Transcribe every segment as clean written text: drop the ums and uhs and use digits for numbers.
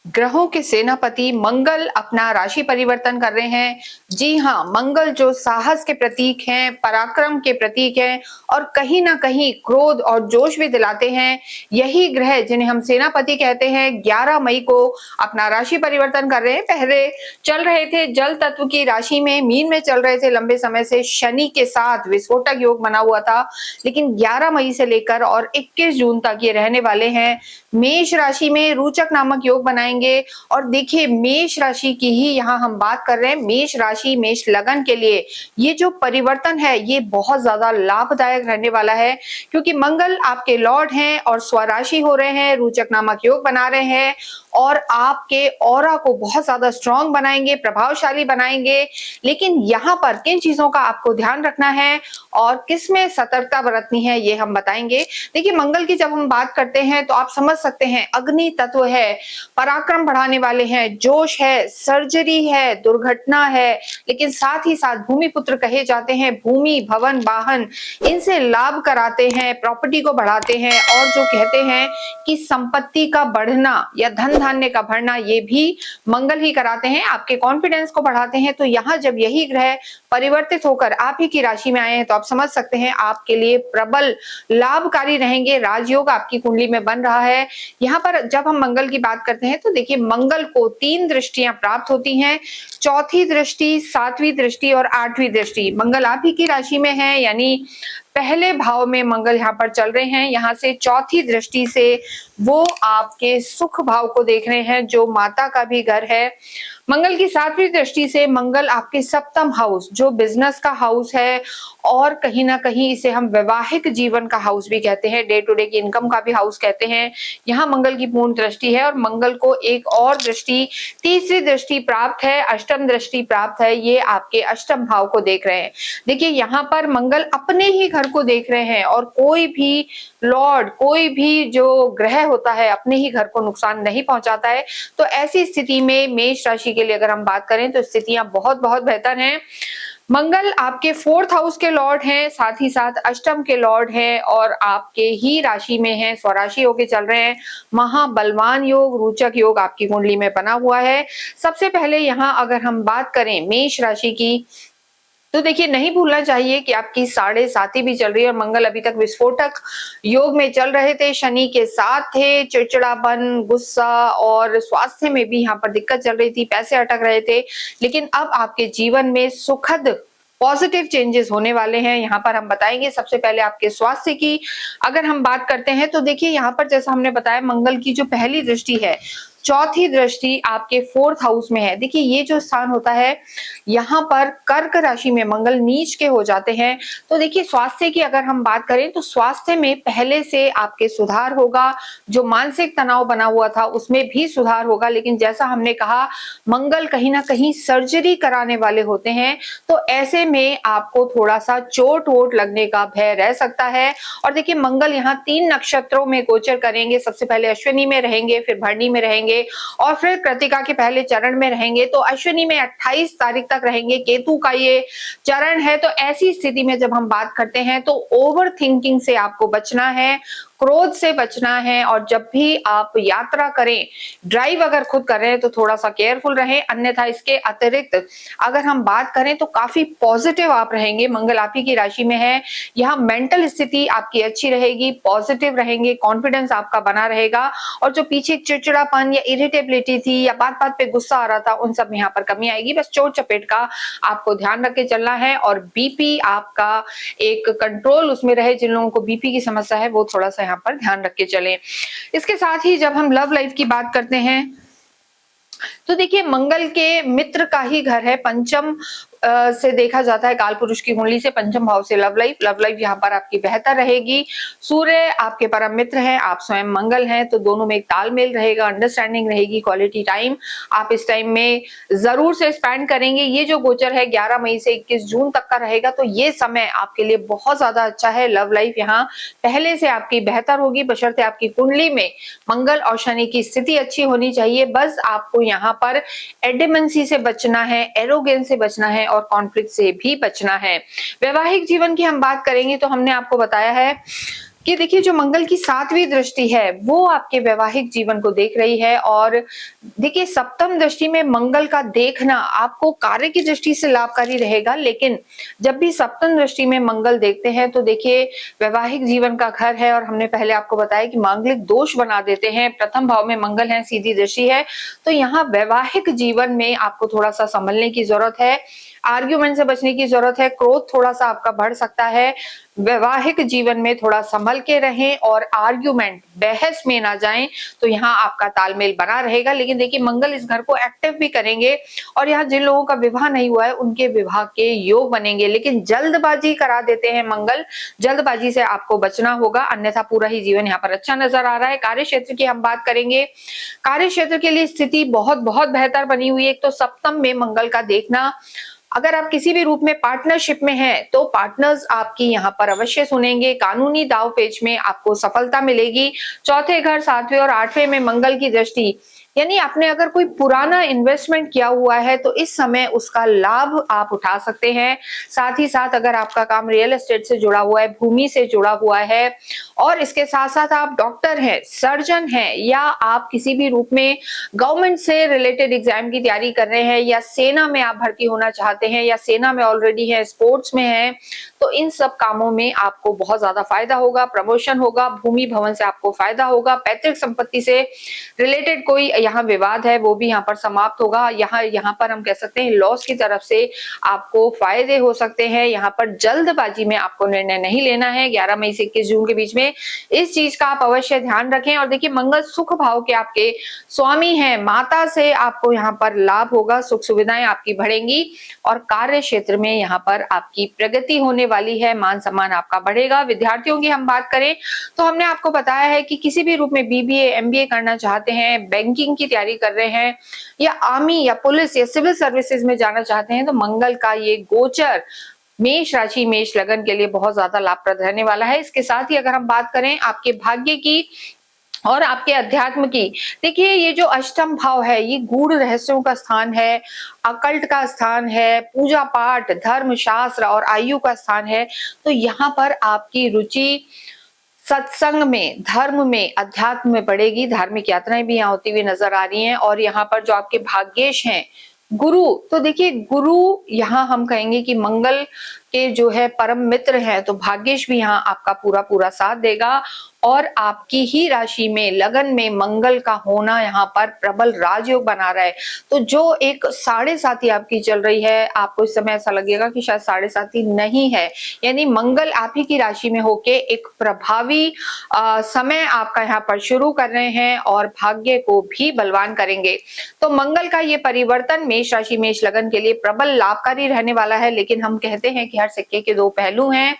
ग्रहों के सेनापति मंगल अपना राशि परिवर्तन कर रहे हैं। जी हाँ, मंगल जो साहस के प्रतीक हैं, पराक्रम के प्रतीक हैं और कहीं ना कहीं क्रोध और जोश भी दिलाते हैं। यही ग्रह जिन्हें हम सेनापति कहते हैं 11 मई को अपना राशि परिवर्तन कर रहे हैं। पहले चल रहे थे जल तत्व की राशि में, मीन में चल रहे थे लंबे समय से, शनि के साथ विस्फोटक योग बना हुआ था, लेकिन 11 मई से लेकर और 21 जून तक ये रहने वाले हैं। मेष राशि में रोचक नामक योग बनाएंगे। और देखिए, मेष राशि की ही यहाँ हम बात कर रहे हैं। मेष राशि, मेष लगन के लिए ये जो परिवर्तन है ये बहुत ज्यादा लाभदायक रहने वाला है, क्योंकि मंगल आपके लॉर्ड हैं और स्वराशि हो रहे हैं, रोचक नामक योग बना रहे हैं और आपके ऑरा को बहुत ज्यादा स्ट्रांग बनाएंगे, प्रभावशाली बनाएंगे। लेकिन यहाँ पर किन चीजों का आपको ध्यान रखना है और किसमें सतर्कता बरतनी है ये हम बताएंगे। देखिए, मंगल की जब हम बात करते हैं तो आप समझ सकते हैं अग्नि तत्व है, पराक्रम बढ़ाने वाले हैं, जोश है, सर्जरी है, दुर्घटना है, लेकिन साथ ही साथ भूमि पुत्र कहे जाते हैं। भूमि, भवन, वाहन इनसे लाभ कराते हैं, प्रॉपर्टी को बढ़ाते हैं और जो कहते हैं कि संपत्ति का बढ़ना या धन धान्य का बढ़ना ये भी मंगल ही कराते हैं, आपके कॉन्फिडेंस को बढ़ाते हैं। तो यहाँ जब यही ग्रह परिवर्तित होकर आप ही की राशि में आए हैं तो आप समझ सकते हैं आपके लिए प्रबल लाभकारी रहेंगे। राजयोग आपकी कुंडली में बन रहा है। यहाँ पर जब हम मंगल की बात करते हैं तो देखिए, मंगल को 3 दृष्टियां प्राप्त होती हैं, चौथी दृष्टि, 7वीं दृष्टि और 8वीं दृष्टि। मंगल आप ही की राशि में है, यानी पहले भाव में मंगल यहाँ पर चल रहे हैं। यहाँ से चौथी दृष्टि से वो आपके सुख भाव को देख रहे हैं, जो माता का भी घर है। मंगल की 7वीं दृष्टि से मंगल आपके सप्तम हाउस, जो बिजनेस का हाउस है और कहीं ना कहीं इसे हम वैवाहिक जीवन का हाउस भी कहते हैं, डे टू डे की इनकम का भी हाउस कहते हैं। यहाँ मंगल की पूर्ण दृष्टि है और मंगल को एक और दृष्टि, तीसरी दृष्टि प्राप्त है, अष्टम दृष्टि प्राप्त है। ये आपके अष्टम भाव को देख रहे हैं। देखिए, यहाँ पर मंगल अपने ही घर को देख रहे हैं और कोई भी लॉर्ड, कोई भी जो ग्रह होता है अपने ही घर को नुकसान नहीं पहुंचाता है। तो ऐसी स्थिति में मेष राशि के लिए अगर हम बात करें तो स्थितियां बहुत बहुत बेहतर हैं। मंगल आपके 4th हाउस के लॉर्ड हैं, साथ ही साथ अष्टम के लॉर्ड हैं और आपके ही राशि में हैं, स्वराशि होके चल रहे हैं। महाबलवान योग, रोचक योग आपकी कुंडली में बना हुआ है। सबसे पहले यहाँ अगर हम बात करें मेष राशि की, तो देखिए, नहीं भूलना चाहिए कि आपकी 7.5 भी चल रही है और मंगल अभी तक विस्फोटक योग में चल रहे थे, शनि के साथ थे, चिड़चिड़ापन, गुस्सा और स्वास्थ्य में भी यहाँ पर दिक्कत चल रही थी, पैसे अटक रहे थे। लेकिन अब आपके जीवन में सुखद पॉजिटिव चेंजेस होने वाले हैं। यहाँ पर हम बताएंगे सबसे पहले आपके स्वास्थ्य की अगर हम बात करते हैं तो देखिए, यहाँ पर जैसा हमने बताया मंगल की जो पहली दृष्टि है, चौथी दृष्टि आपके 4th हाउस में है। देखिए, ये जो स्थान होता है यहाँ पर कर्क राशि में मंगल नीच के हो जाते हैं। तो देखिए, स्वास्थ्य की अगर हम बात करें तो स्वास्थ्य में पहले से आपके सुधार होगा, जो मानसिक तनाव बना हुआ था उसमें भी सुधार होगा। लेकिन जैसा हमने कहा, मंगल कहीं ना कहीं सर्जरी कराने वाले होते हैं, तो ऐसे में आपको थोड़ा सा चोट वोट लगने का भय रह सकता है। और देखिए, मंगल यहाँ 3 नक्षत्रों में गोचर करेंगे। सबसे पहले अश्विनी में रहेंगे, फिर भरणी में रहेंगे और फिर कृतिका के पहले चरण में रहेंगे। तो अश्विनी में 28 तारीख तक रहेंगे, केतु का ये चरण है। तो ऐसी स्थिति में जब हम बात करते हैं तो ओवर थिंकिंग से आपको बचना है, क्रोध से बचना है और जब भी आप यात्रा करें, ड्राइव अगर खुद कर रहे हैं तो थोड़ा सा केयरफुल रहें। अन्यथा इसके अतिरिक्त अगर हम बात करें तो काफी पॉजिटिव आप रहेंगे। मंगल आप ही की राशि में है, यहाँ मेंटल स्थिति आपकी अच्छी रहेगी, पॉजिटिव रहेंगे, कॉन्फिडेंस आपका बना रहेगा और जो पीछे चिड़चिड़ापन या इरिटेबिलिटी थी या बात बात पे गुस्सा आ रहा था, उन सब में यहाँ पर कमी आएगी। बस चोट चपेट का आपको ध्यान रख के चलना है और बीपी आपका एक कंट्रोल उसमें रहे। जिन लोगों को बीपी की समस्या है वो थोड़ा सा यहाँ पर ध्यान रख के चलें। इसके साथ ही जब हम लव लाइफ की बात करते हैं तो देखिए, मंगल के मित्र का ही घर है, पंचम से देखा जाता है काल पुरुष की कुंडली से, पंचम भाव से लव लाइफ यहाँ पर आपकी बेहतर रहेगी। सूर्य आपके परम मित्र हैं, आप स्वयं मंगल हैं, तो दोनों में एक तालमेल रहेगा, अंडरस्टैंडिंग रहेगी। क्वालिटी टाइम आप इस टाइम में जरूर से स्पेंड करेंगे। ये जो गोचर है 11 मई से 21 जून तक का रहेगा, तो ये समय आपके लिए बहुत ज्यादा अच्छा है। लव लाइफ यहाँ पहले से आपकी बेहतर होगी, बशर्ते आपकी कुंडली में मंगल और शनि की स्थिति अच्छी होनी चाहिए। बस आपको यहाँ पर एडिमेंसी से बचना है, एरोगेंस से बचना है और कॉन्फ्लिक्ट से भी बचना है। वैवाहिक जीवन की हम बात करेंगे तो हमने आपको बताया है कि देखिए जो मंगल की 7वीं दृष्टि है, वो आपके वैवाहिक जीवन को देख रही है और देखिए सप्तम दृष्टि में मंगल का देखना आपको कार्य की दृष्टि से लाभकारी रहेगा, लेकिन जब भी सप्तम दृष्टि में मंगल देखते हैं तो देखिए वैवाहिक जीवन का घर है और हमने पहले आपको बताया कि मांगलिक दोष बना देते हैं। प्रथम भाव में मंगल है, सीधी दृष्टि है, तो यहाँ वैवाहिक जीवन में आपको थोड़ा-सा संभलने की ज़रूरत है, आर्ग्यूमेंट से बचने की ज़रूरत है, क्रोध थोड़ा-सा आपका बढ़ सकता है। वैवाहिक जीवन में थोड़ा संभल के रहें और आर्ग्यूमेंट, बहस में ना जाएं, तो यहाँ आपका तालमेल बना रहेगा। लेकिन देखिए मंगल इस घर को एक्टिव भी करेंगे और यहाँ जिन लोगों का विवाह नहीं हुआ है उनके विवाह के योग बनेंगे, लेकिन जल्दबाजी करा देते हैं मंगल, जल्दबाजी से आपको बचना होगा, अन्यथा पूरा ही जीवन यहाँ पर अच्छा नजर आ रहा है। कार्य क्षेत्र की हम बात करेंगे, कार्य क्षेत्र के लिए स्थिति बहुत बहुत बेहतर बनी हुई है। एक तो सप्तम में मंगल का देखना, अगर आप किसी भी रूप में पार्टनरशिप में हैं तो पार्टनर्स आपकी यहाँ पर अवश्य सुनेंगे, कानूनी दाव पेच में आपको सफलता मिलेगी। चौथे घर, 7वें और 8वें में मंगल की दृष्टि, यानी आपने अगर कोई पुराना इन्वेस्टमेंट किया हुआ है तो इस समय उसका लाभ आप उठा सकते हैं। साथ ही साथ अगर आपका काम रियल एस्टेट से जुड़ा हुआ है, भूमि से जुड़ा हुआ है और इसके साथ साथ आप डॉक्टर हैं, सर्जन हैं या आप किसी भी रूप में गवर्नमेंट से रिलेटेड एग्जाम की तैयारी कर रहे हैं या सेना में आप भर्ती होना चाहते हैं या सेना में ऑलरेडी है, स्पोर्ट्स में है, तो इन सब कामों में आपको बहुत ज्यादा फायदा होगा, प्रमोशन होगा, भूमि भवन से आपको फायदा होगा, पैतृक संपत्ति से रिलेटेड कोई यहाँ विवाद है वो भी यहाँ पर समाप्त होगा। यहाँ पर हम कह सकते हैं लॉस की तरफ से आपको फायदे हो सकते हैं। यहाँ पर जल्दबाजी में आपको निर्णय नहीं लेना है। 11 मई से 21 जून के बीच में इस चीज का आप अवश्य ध्यान रखें। और देखिए मंगल सुख भाव के आपके स्वामी हैं, माता से आपको यहाँ पर लाभ होगा, सुख सुविधाएं आपकी बढ़ेंगी और कार्य क्षेत्र में यहाँ पर आपकी प्रगति होने वाली है, मान सम्मान आपका बढ़ेगा। विद्यार्थियों की हम बात करें तो हमने आपको बताया है कि किसी भी रूप में बीबीए, एमबीए करना चाहते हैं, बैंकिंग की तैयारी कर रहे हैं या आर्मी या पुलिस या सिविल सर्विसेज में जाना चाहते हैं, तो मंगल का ये गोचर मेष राशि, मेष लगन के लिए बहुत ज्यादा लाभप्रद रहने वाला है। इसके साथ ही अगर हम बात करें आपके भाग्य की और आपके अध्यात्म की, देखिए ये जो अष्टम भाव है ये गूढ़ रहस्यों का स्थान है, अकल्ट का स्थान है, पूजा पाठ, धर्म शास्त्र और आयु का स्थान है। तो यहाँ पर आपकी रुचि सत्संग में, धर्म में, अध्यात्म में बढ़ेगी। धार्मिक यात्राएं भी यहाँ होती हुई नजर आ रही हैं। और यहाँ पर जो आपके भाग्येश हैं गुरु, तो देखिए गुरु यहाँ हम कहेंगे कि मंगल के जो है परम मित्र है, तो भाग्येश भी यहाँ आपका पूरा पूरा साथ देगा। और आपकी ही राशि में, लगन में मंगल का होना यहाँ पर प्रबल राजयोग बना रहा है। तो जो एक 7.5 आपकी चल रही है, आपको इस समय ऐसा लगेगा कि शायद 7.5 नहीं है, यानी मंगल आप ही की राशि में होके एक प्रभावी समय आपका यहाँ पर शुरू कर रहे हैं और भाग्य को भी बलवान करेंगे। तो मंगल का ये परिवर्तन मेष राशि, मेष लगन के लिए प्रबल लाभकारी रहने वाला है। लेकिन हम कहते हैं कि हर सिक्के के दो पहलू हैं।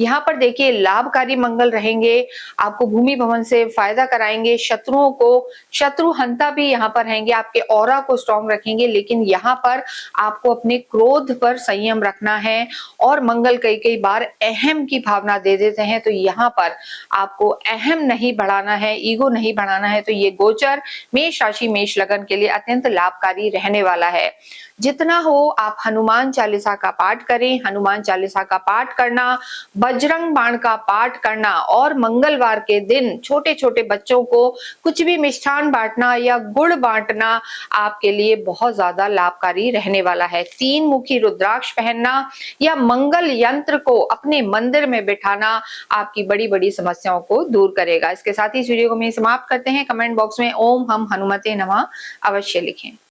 यहाँ पर देखिए लाभकारी मंगल रहेंगे, आपको भूमि भवन से फायदा कराएंगे, शत्रुओं को शत्रुहंता भी यहाँ पर रहेंगे, आपके ऑरा को स्ट्रॉन्ग रखेंगे। लेकिन यहाँ पर आपको अपने क्रोध पर संयम रखना है और मंगल कई कई बार अहम की भावना दे देते हैं, तो यहाँ पर आपको अहम नहीं बढ़ाना है, ईगो नहीं बढ़ाना है। तो ये गोचर मेष राशि, मेष लगन के लिए अत्यंत लाभकारी रहने वाला है। जितना हो आप हनुमान चालीसा का पाठ करें, हनुमान चालीसा का पाठ करना, बजरंग बाण का पाठ करना और मंगलवार के दिन छोटे छोटे बच्चों को कुछ भी मिष्ठान बांटना या गुड़ बांटना आपके लिए बहुत ज्यादा लाभकारी रहने वाला है। 3 मुखी रुद्राक्ष पहनना या मंगल यंत्र को अपने मंदिर में बिठाना आपकी बड़ी बड़ी समस्याओं को दूर करेगा। इसके साथ ही इस वीडियो को मैं समाप्त करते हैं। कमेंट बॉक्स में ओम हम हनुमते नमः अवश्य लिखें।